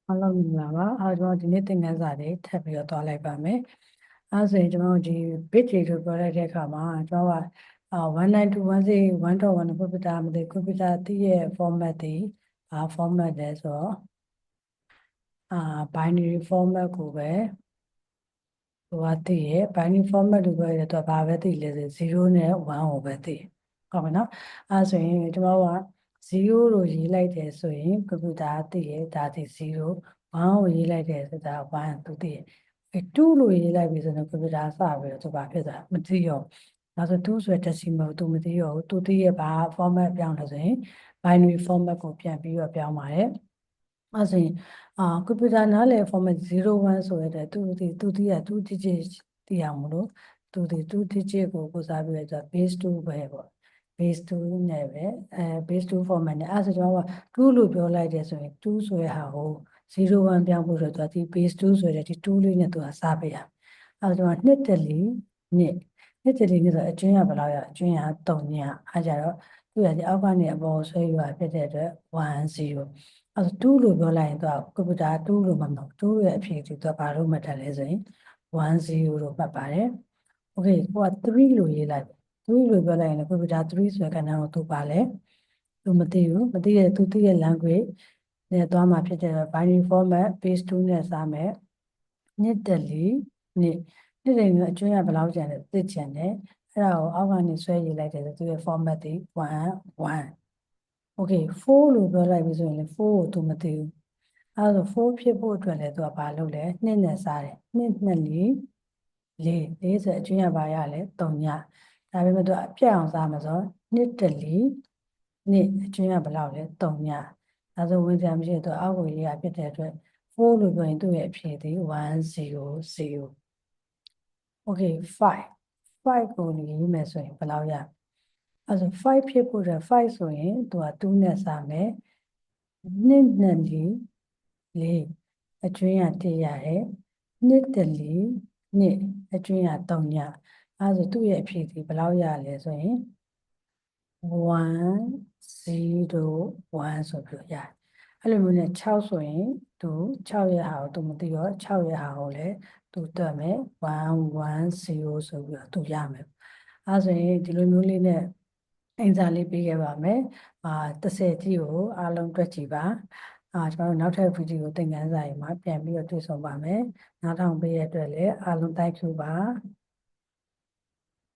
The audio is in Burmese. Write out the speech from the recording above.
အားလုံးမင်္ဂလာပါကျွန်တော်ဒီနေ့သင်ခန်းစာတွေထပ်ပြီးတော့သွားလိုက်ပါမယ်ဆိုရင်ကျွန်တော်ဒီ bit တွေလို့ပြောလိုက်တဲ့အခါမှာကျွန်တော်က192.1.1 computer မသိ computer တည်ရဲ့ format တွေformat လဲဆိုတော့binary format ကိုပဲဟိုကတည်ရဲ့ binary format လို့ပြောရတဲ့တော့ဘာပဲတည်လဲဆို0နဲ့1ကိုပဲတည်ဟုတ်ပါနော်ဆိုရင်ကျွန်တော်က0လို့ရေးလိုက်တယ်ဆိုရင် computer တည်ရဲ့ဒါဒီ0 1ကိုရေးလိုက်တယ်ဆိုတာ1သူတည်ရဲ့2လို့ရေးလိုက်ပြီဆိုတော့ computer စပြီးတော့သူဘာဖြစ်သွားမသိရောနောက်ဆို2ဆိုတဲ့ decimal သူမသိရောသူတည်ရဲ့ဘာ format ပြောင်းလဲဆိုရင် binary format ကိုပြန်ပြီးတော့ပြောင်းပါတယ်ဆိုရင်computer နားလည် format 01ဆိုရတဲ့သူတည်ရ2 digit တည်အောင်မလို့သူတည်2 digit ကိုစားပြီးတော့ base 2ပဲပေါ့ base 2နဲ့ပဲbase 2 format နဲ့ဆိုကျွန်တော်က2လို့ပြောလိုက်တယ်ဆိုရင်2ဆိုရဟာကို01ပြောင်းဖို့ဆိုတော့ဒီ base 2ဆိုရတဲ့ဒီ2လေးနဲ့သူကစားပေးရကျွန်တော်နှစ်တလီနှစ်တလီနဲ့ဆိုအကျွင်းရဘယ်လောက်ရအကျွင်းရ3ညကြတော့သူရဒီအောက်ကနေအပေါ်ဆွဲယူရဖြစ်တဲ့အတွက်102လို့ပြောလိုက်ရင်သူကကွန်ပျူတာ2လို့မမှတ်2ရဲ့အဖြေသူကဘာလို့မှတ်တယ်လဲဆိုရင်10လို့မှတ်ပါတယ်โอเคဟိုက3လို့ရေးလိုက်3လို့ပြောလိုက်ရင်ကွန်ပျူတာ3ဆိုတဲ့ကဏ္ဍကိုသူပါလဲသူမသိဘူးမသိတဲ့သူသိတဲ့ language နဲ့သွားမှာဖြစ်တဲ့ binary format base 2နဲ့စားမယ်နှစ်တလီနှစ်တလီမျိုးအကျွမ်းရဘယ်လောက်ကျန်လဲသိချင်တယ်အဲ့ဒါကိုအောက်ကနေဆွဲရေးလိုက်တယ်ဆိုသူရဲ့ format တွေ1 okay 4လို့ပြောလိုက်ပြီဆိုရင်4ကိုသူမသိဘူးအဲ့ဒါဆို4ဖြစ်ဖို့အတွက်လည်းသူကဘာလုပ်လဲ2နဲ့စားတယ်2 4ဆိုအကျွမ်းရပါရလဲ3ညဒါပေမဲ့သူအပြတ်အောင်စားမှာဆို2တလီ2အကျွမ်းရဘယ်လောက်လဲ3ညဒါဆိုဝင်စရာမရှိတော့အောက်ကိုရေးရဖြစ်တဲ့အတွက်4လို့ပြောရင်သူ့ရဲ့အဖြေသည်100 okay 5ကိုရေးမယ်ဆိုရင်ဘယ်လောက်ရအဲ့ဆို5ဖြစ်ဖို့အတွက်5ဆိုရင်သူက2နဲ့စားမယ်2နဲ့4အကျွင်းရ1ရတယ်2တလီ2အကျွင်းရ3ညအဲ့ဆိုသူ့ရဲ့အဖြေဒီဘယ်လောက်ရလဲဆိုရင်101ဆိုပြီးရတယ်အဲ့လိုမျိုးနဲ့6ဆိုရင်သူ6ရဲ့ဟာကိုသူမသိတော့6ရဲ့ဟာကိုလည်းသူတွက်မယ်110ဆိုပြီးတော့သူရမယ်အဲ့ဆိုရင်ဒီလိုမျိုးလေးနဲ့အင်စာလေးပေးခဲ့ပါမယ်30ကြီးကိုအားလုံးတွက်ကြည့်ပါကျွန်တော်တို့နောက်ထပ်ဗီဒီယိုသင်ခန်းစာတွေမှာပြန်ပြီးတော့တွေ့ဆုံပါမယ်နားထောင်ပေးရတဲ့အတွက်လည်းအားလုံး thank you ပါ